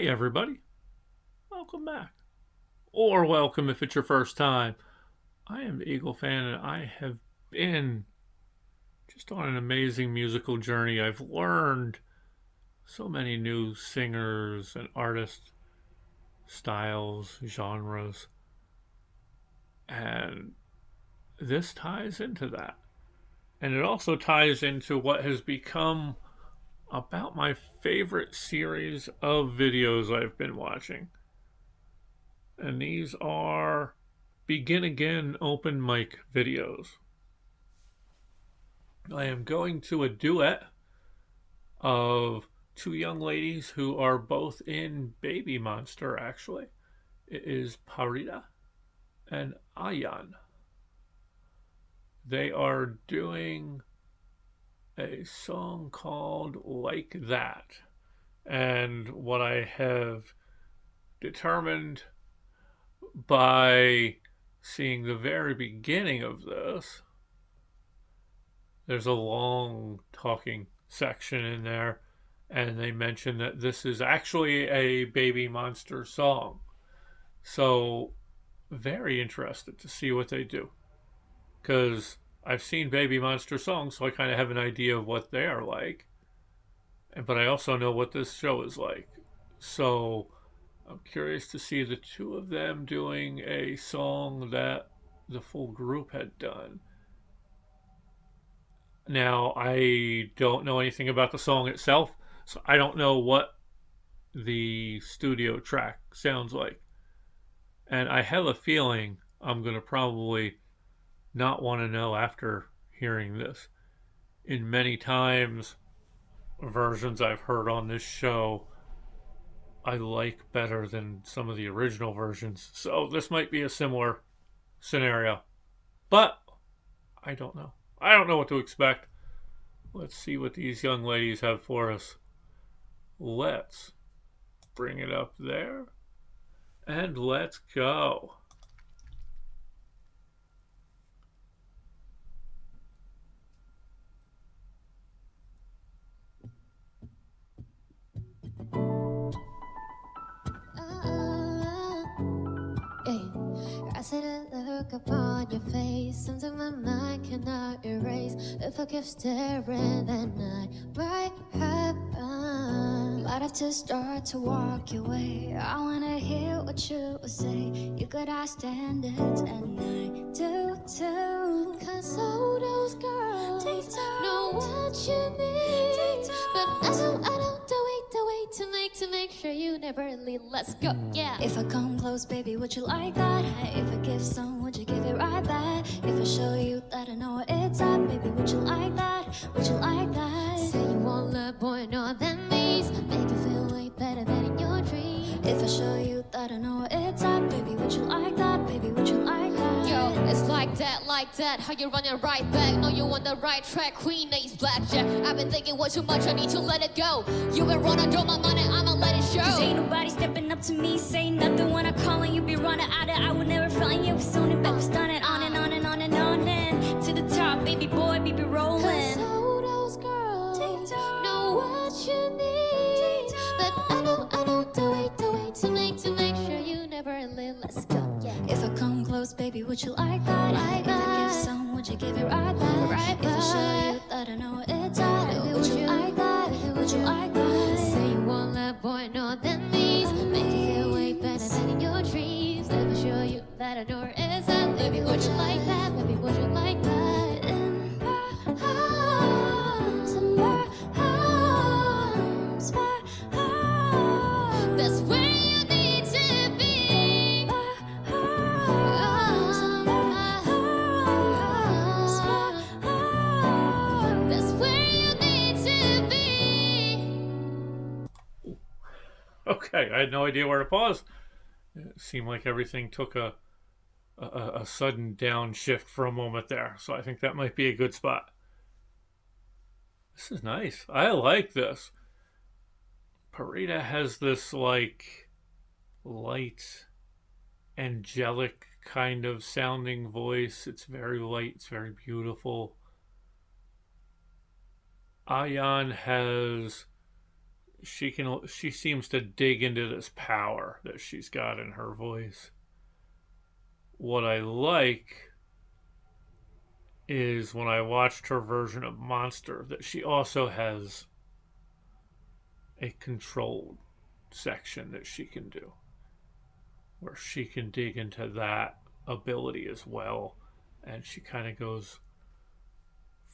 Hi, everybody. Welcome back. Or welcome if it's your first time. I am the EagleFan, and I have been just on an amazing musical journey. I've learned so many new singers and artists, styles, genres, and this ties into that. And it also ties into what has become about my favorite series of videos I've been watching. And these are begin again open mic videos. I am going to a duet of two young ladies who are both in BABYMONSTER, actually. It is Pharita and Ahyeon. They are doing a song called Like That. And what I have determined by seeing the very beginning of this, there's a long talking section in there, and they mention that this is actually a BABYMONSTER song. So, very interested to see what they do. Because I've seen BABYMONSTER songs, so I kind of have an idea of what they are like. But I also know what this show is like. So, I'm curious to see the two of them doing a song that the full group had done. Now, I don't know anything about the song itself, so I don't know what the studio track sounds like. And I have a feeling I'm going to probably not want to know after hearing this. In many times, versions I've heard on this show, I like better than some of the original versions. So this might be a similar scenario. But I don't know. I don't know what to expect. Let's see what these young ladies have for us. Let's bring it up there. And let's go. I see the look upon your face, something my mind cannot erase. If I keep staring, then I might happen. Might have to start to walk your way. I wanna hear what you would say. You got our standards, and I do too. Cause all those girls know what you need. But I don't do it to make sure you never leave. Let's go, yeah. If I come close, baby, would you like that? If I give some, would you give it right back? If I show you that I know it's up, baby, would you like that? Would you like that? Say you want a boy more than these, make you feel way better than in your dreams. If I show you that I know it's up, baby, would you like that? Baby, would you like that? Yo, it's like that, how you running right back? Know you on the right track, Queen Ace Blackjack. I've been thinking way too much, I need to let it go. You been running through my mind and I'ma let it show. Cause ain't nobody stepping up to me, saying nothing when I call and you be running out of. I would never find you, soon and back, we stunning on and on and on and on and to the top, baby boy, baby rolling. Cause all those girls know what you need. But I don't do it to make sure you never leave. Let's go, yeah. If I come close, baby, would you like that? Like if I that. give some, would you give it right back? Right if I show back. you that I know it's up, Baby, would you like that? Would you like that? Say you want that boy more than these, make you feel way better than in your dreams. Let me show you that a door is up. Baby, would you like that? Baby, would you like that? In my arms, That's where you need to be. That's where you need to be. Okay, I had no idea where to pause. It seemed like everything took a sudden downshift for a moment there. So I think that might be a good spot. This is nice. I like this. Pharita has this like light, angelic kind of sounding voice. It's very light. It's very beautiful. Ahyeon has she seems to dig into this power that she's got in her voice. What I like is when I watched her version of Monster that she also has a controlled section that she can do where she can dig into that ability as well, and she kind of goes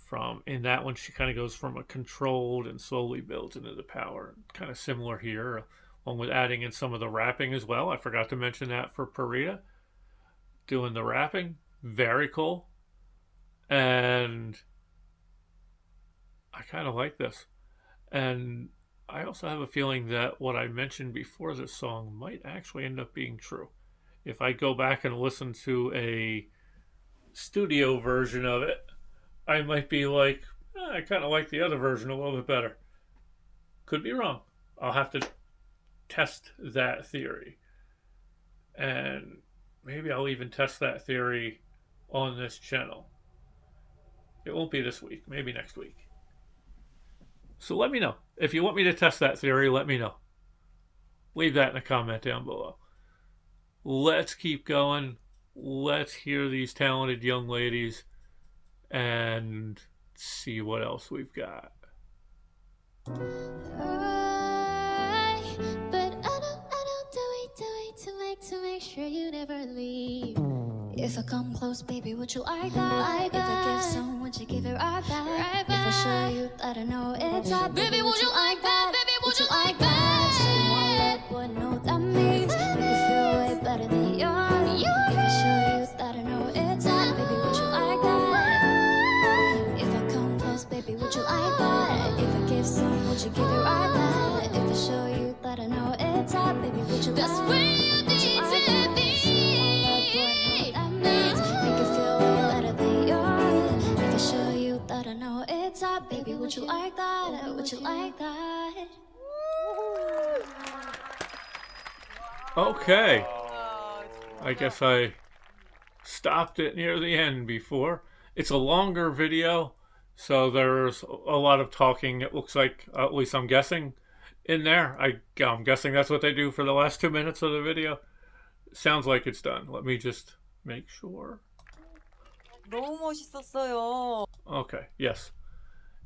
from in that one she kind of goes from a controlled and slowly builds into the power, kind of similar here, along with adding in some of the rapping as well. I forgot to mention that for Pharita, doing the rapping, very cool. And I kind of like this. And I also have a feeling that what I mentioned before this song might actually end up being true. If I go back and listen to a studio version of it, I might be like, I kind of like the other version a little bit better. Could be wrong. I'll have to test that theory. And maybe I'll even test that theory on this channel. It won't be this week, maybe next week. So let me know. If you want me to test that theory, let me know. Leave that in a comment down below. Let's keep going. Let's hear these talented young ladies and see what else we've got. But I don't do it to make sure you never leave. If I come close, baby, would you like that? If I give some, would you give it right back? If I show you that I know it's hot, baby, would you like that? Baby, would you like that? Say you won't let boy know that means make me feel way better than yours. If I show you that I know it's hot, baby, would you like that? If I come close, baby, would you like that? If I give some, would you give it right back? If I show you that I know it's hot, baby, would you like that? That's where you need to be. Baby, would you like that? Would you like that? Okay. I guess I stopped it near the end before. It's a longer video, so there's a lot of talking, it looks like, at least I'm guessing, in there. I'm guessing that's what they do for the last 2 minutes of the video. Sounds like it's done. Let me just make sure. 너무 멋있었어요. Okay, yes.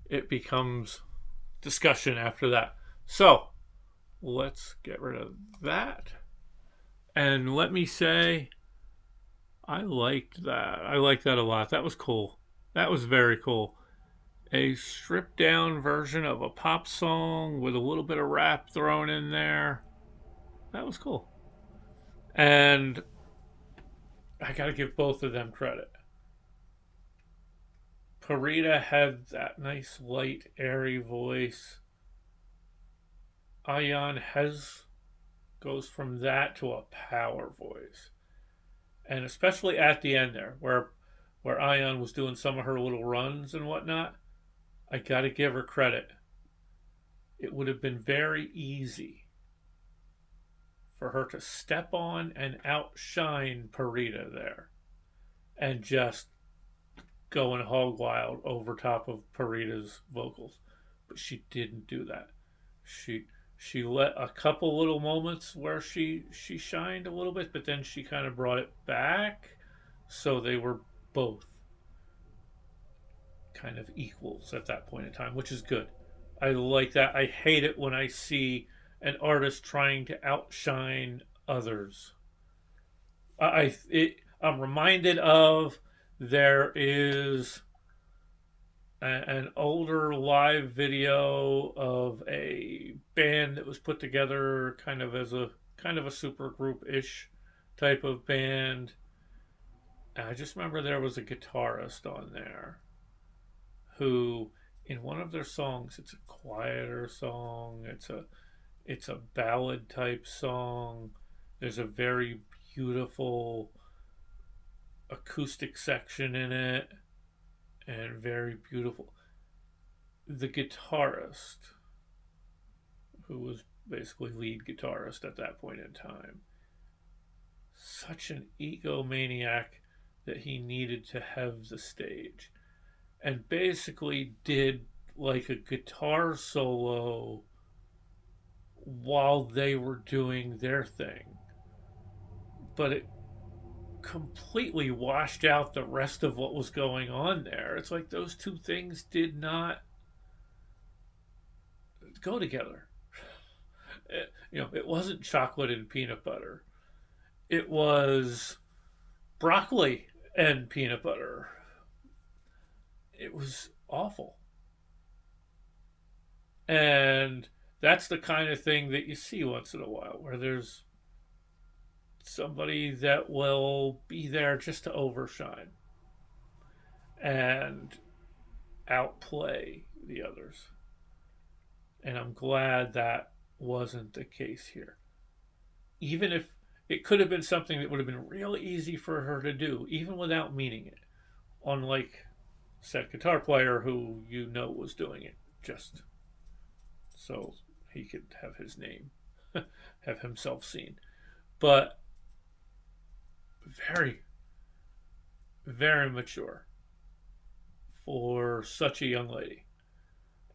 It becomes discussion after that. So, let's get rid of that. And let me say, I liked that. I liked that a lot. That was cool. That was very cool. A stripped down version of a pop song with a little bit of rap thrown in there. That was cool. And I gotta give both of them credit. Pharita had that nice, light, airy voice. Ahyeon goes from that to a power voice. And especially at the end there, where Ahyeon was doing some of her little runs and whatnot, I gotta give her credit. It would have been very easy for her to step on and outshine Pharita there. And just going hog wild over top of Pharita's vocals, but she didn't do that. She let a couple little moments where she shined a little bit, but then she kind of brought it back, so they were both kind of equals at that point in time, which is good. I like that. I hate it when I see an artist trying to outshine others. I'm reminded of, there is an older live video of a band that was put together kind of as a super group-ish type of band. And I just remember there was a guitarist on there who, in one of their songs, it's a quieter song, it's a ballad type song, there's a very beautiful acoustic section in it, and very beautiful. The guitarist, who was basically lead guitarist at that point in time, such an egomaniac that he needed to have the stage, and basically did like a guitar solo while they were doing their thing. But it completely washed out the rest of what was going on there. It's like those two things did not go together. It wasn't chocolate and peanut butter. It was broccoli and peanut butter. It was awful. And that's the kind of thing that you see once in a while, where there's somebody that will be there just to overshine and outplay the others. And I'm glad that wasn't the case here. Even if it could have been something that would have been real easy for her to do, even without meaning it. Unlike said guitar player who was doing it just so he could have his name, have himself seen. But very, very mature for such a young lady.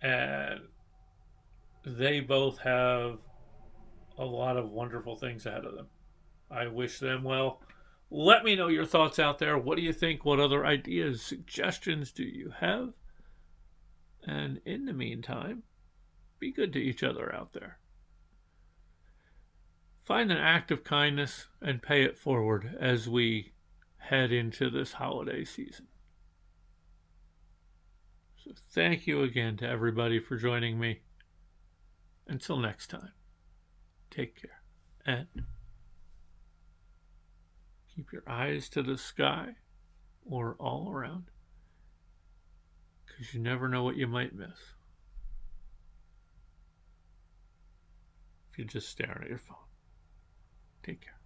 And they both have a lot of wonderful things ahead of them. I wish them well. Let me know your thoughts out there. What do you think? What other ideas, suggestions do you have? And in the meantime, be good to each other out there. Find an act of kindness and pay it forward as we head into this holiday season. So thank you again to everybody for joining me. Until next time, take care and keep your eyes to the sky or all around, because you never know what you might miss if you're just staring at your phone. Take care.